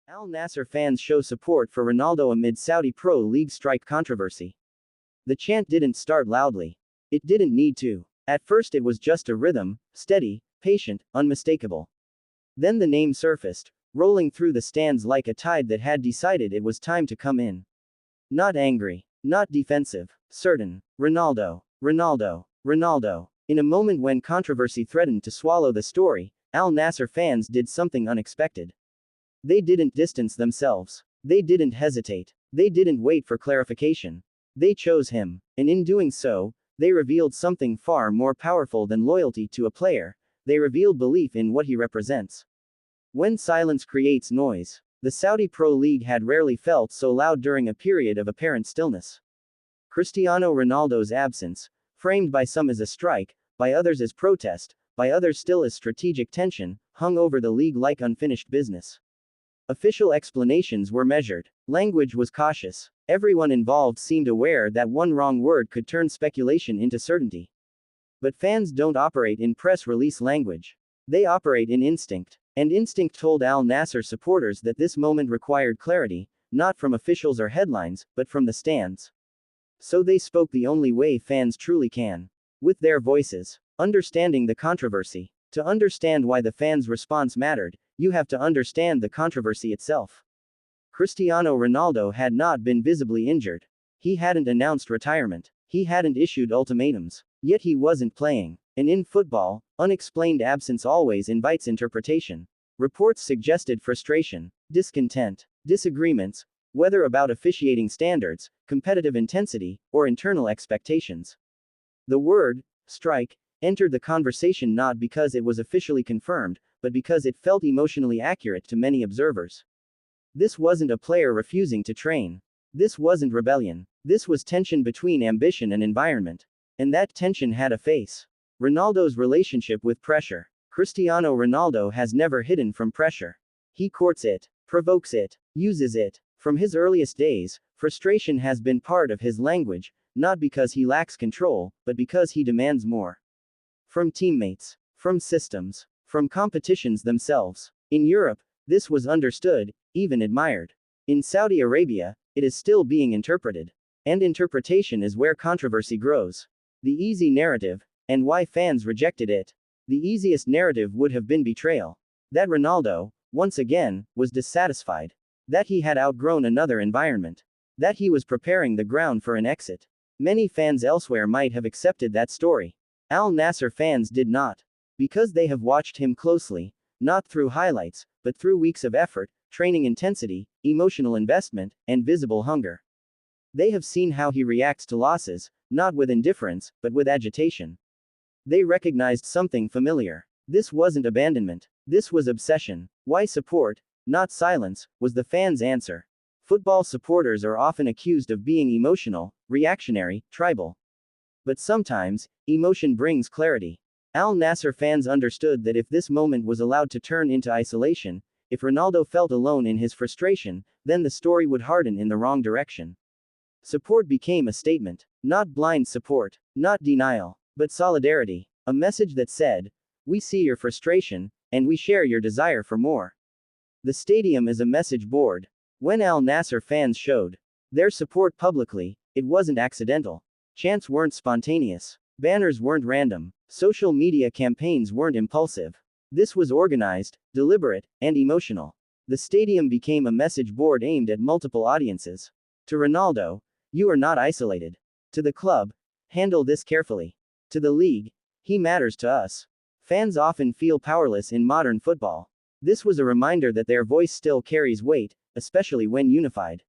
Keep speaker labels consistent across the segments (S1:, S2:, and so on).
S1: Al-Nassr fans show support for Ronaldo amid Saudi Pro League strike controversy. The chant didn't start loudly. It didn't need to. At first it was just a rhythm, steady, patient, unmistakable. Then the name surfaced, rolling through the stands like a tide that had decided it was time to come in. Not angry, not defensive, certain. Ronaldo, Ronaldo, Ronaldo. In a moment when controversy threatened to swallow the story, Al-Nassr fans did something unexpected. They didn't distance themselves. They didn't hesitate. They didn't wait for clarification. They chose him, and in doing so, they revealed something far more powerful than loyalty to a player. They revealed belief in what he represents. When silence creates noise, the Saudi Pro League had rarely felt so loud during a period of apparent stillness. Cristiano Ronaldo's absence, framed by some as a strike, by others as protest, by others still as strategic tension, hung over the league like unfinished business. Official explanations were measured. Language was cautious. Everyone involved seemed aware that one wrong word could turn speculation into certainty. But fans don't operate in press release language. They operate in instinct. And instinct told Al-Nassr supporters that this moment required clarity, not from officials or headlines, but from the stands. So they spoke the only way fans truly can. With their voices. Understanding the controversy. To understand why the fans' response mattered, you have to understand the controversy itself. Cristiano Ronaldo had not been visibly injured. He hadn't announced retirement. He hadn't issued ultimatums. Yet he wasn't playing. And in football, unexplained absence always invites interpretation. Reports suggested frustration, discontent, disagreements, whether about officiating standards, competitive intensity, or internal expectations. The word, strike, entered the conversation not because it was officially confirmed, but because it felt emotionally accurate to many observers. This wasn't a player refusing to train. This wasn't rebellion. This was tension between ambition and environment. And that tension had a face. Ronaldo's relationship with pressure. Cristiano Ronaldo has never hidden from pressure. He courts it, provokes it, uses it. From his earliest days, frustration has been part of his language, not because he lacks control, but because he demands more. From teammates, from systems, from competitions themselves. In Europe, this was understood, even admired. In Saudi Arabia, it is still being interpreted. And interpretation is where controversy grows. The easy narrative, and why fans rejected it. The easiest narrative would have been betrayal. That Ronaldo, once again, was dissatisfied. That he had outgrown another environment. That he was preparing the ground for an exit. Many fans elsewhere might have accepted that story. Al-Nassr fans did not. Because they have watched him closely, not through highlights, but through weeks of effort, training intensity, emotional investment, and visible hunger. They have seen how he reacts to losses, not with indifference, but with agitation. They recognized something familiar. This wasn't abandonment. This was obsession. Why support, not silence, was the fans' answer. Football supporters are often accused of being emotional, reactionary, tribal. But sometimes, emotion brings clarity. Al-Nassr fans understood that if this moment was allowed to turn into isolation, if Ronaldo felt alone in his frustration, then the story would harden in the wrong direction. Support became a statement. Not blind support, not denial, but solidarity. A message that said, "We see your frustration, and we share your desire for more." The stadium is a message board. When Al-Nassr fans showed their support publicly, it wasn't accidental. Chants weren't spontaneous. Banners weren't random. Social media campaigns weren't impulsive. This was organized, deliberate, and emotional. The stadium became a message board aimed at multiple audiences. To Ronaldo, "You are not isolated." To the club, "Handle this carefully." To the league, "He matters to us." Fans often feel powerless in modern football. This was a reminder that their voice still carries weight, especially when unified.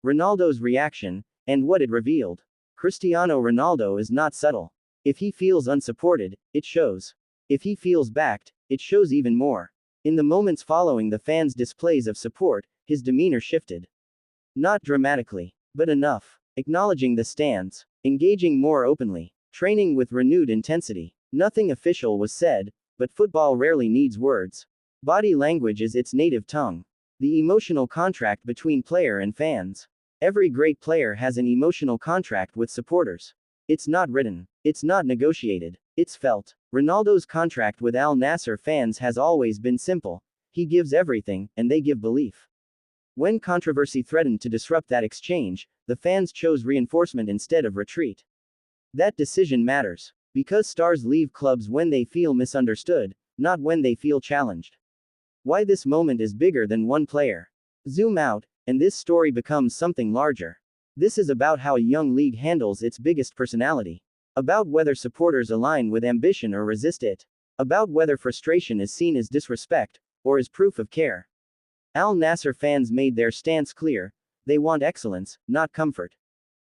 S1: Ronaldo's reaction, and what it revealed. Cristiano Ronaldo is not subtle. If he feels unsupported, it shows. If he feels backed, it shows even more. In the moments following the fans' displays of support, his demeanor shifted. Not dramatically, but enough. Acknowledging the stands, engaging more openly, training with renewed intensity. Nothing official was said, but football rarely needs words. Body language is its native tongue. The emotional contract between player and fans. Every great player has an emotional contract with supporters. It's not written. It's not negotiated. It's felt. Ronaldo's contract with Al-Nassr fans has always been simple. He gives everything, and they give belief. When controversy threatened to disrupt that exchange, the fans chose reinforcement instead of retreat. That decision matters. Because stars leave clubs when they feel misunderstood, not when they feel challenged. Why this moment is bigger than one player. Zoom out, and this story becomes something larger. This is about how a young league handles its biggest personality. About whether supporters align with ambition or resist it. About whether frustration is seen as disrespect, or as proof of care. Al-Nassr fans made their stance clear. They want excellence, not comfort.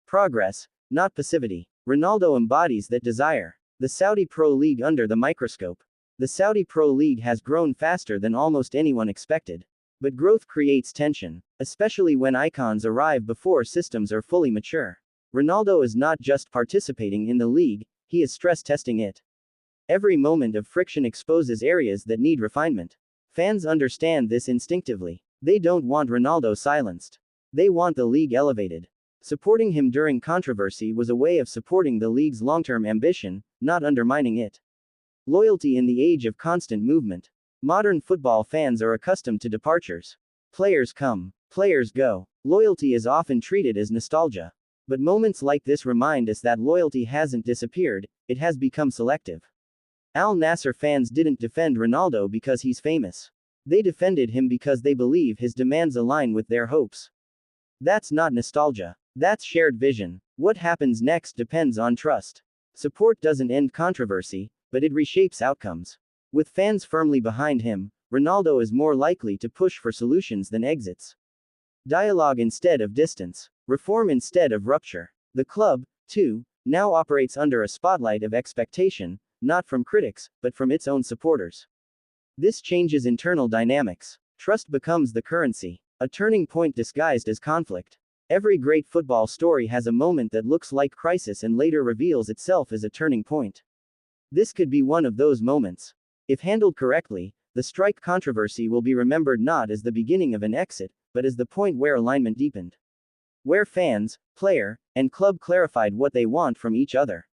S1: Progress, not passivity. Ronaldo embodies that desire. The Saudi Pro League under the microscope. The Saudi Pro League has grown faster than almost anyone expected. But growth creates tension, especially when icons arrive before systems are fully mature. Ronaldo is not just participating in the league, he is stress testing it. Every moment of friction exposes areas that need refinement. Fans understand this instinctively. They don't want Ronaldo silenced. They want the league elevated. Supporting him during controversy was a way of supporting the league's long-term ambition, not undermining it. Loyalty in the age of constant movement. Modern football fans are accustomed to departures. Players come, players go. Loyalty is often treated as nostalgia. But moments like this remind us that loyalty hasn't disappeared, it has become selective. Al-Nassr fans didn't defend Ronaldo because he's famous. They defended him because they believe his demands align with their hopes. That's not nostalgia. That's shared vision. What happens next depends on trust. Support doesn't end controversy, but it reshapes outcomes. With fans firmly behind him, Ronaldo is more likely to push for solutions than exits. Dialogue instead of distance. Reform instead of rupture. The club, too, now operates under a spotlight of expectation, not from critics, but from its own supporters. This changes internal dynamics. Trust becomes the currency. A turning point disguised as conflict. Every great football story has a moment that looks like crisis and later reveals itself as a turning point. This could be one of those moments. If handled correctly, the strike controversy will be remembered not as the beginning of an exit, but as the point where alignment deepened. Where fans, player, and club clarified what they want from each other.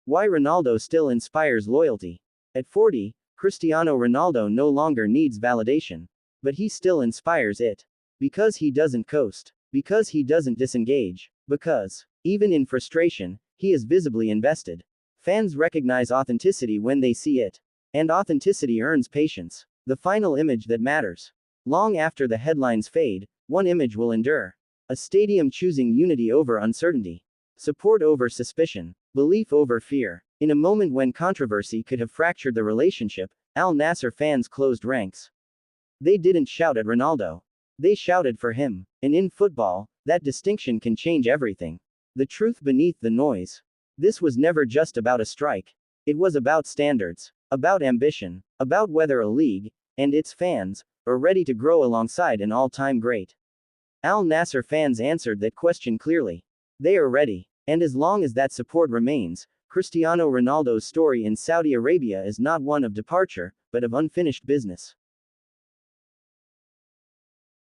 S1: Why Ronaldo still inspires loyalty. At 40, Cristiano Ronaldo no longer needs validation. But he still inspires it. Because he doesn't coast. Because he doesn't disengage. Because, even in frustration, he is visibly invested. Fans recognize authenticity when they see it. And authenticity earns patience. The final image that matters. Long after the headlines fade, one image will endure. A stadium choosing unity over uncertainty. Support over suspicion. Belief over fear. In a moment when controversy could have fractured the relationship, Al-Nassr fans closed ranks. They didn't shout at Ronaldo. They shouted for him. And in football, that distinction can change everything. The truth beneath the noise. This was never just about a strike. It was about standards. About ambition. About whether a league, and its fans, are ready to grow alongside an all-time great. Al-Nassr fans answered that question clearly. They are ready. And as long as that support remains, Cristiano Ronaldo's story in Saudi Arabia is not one of departure, but of unfinished business.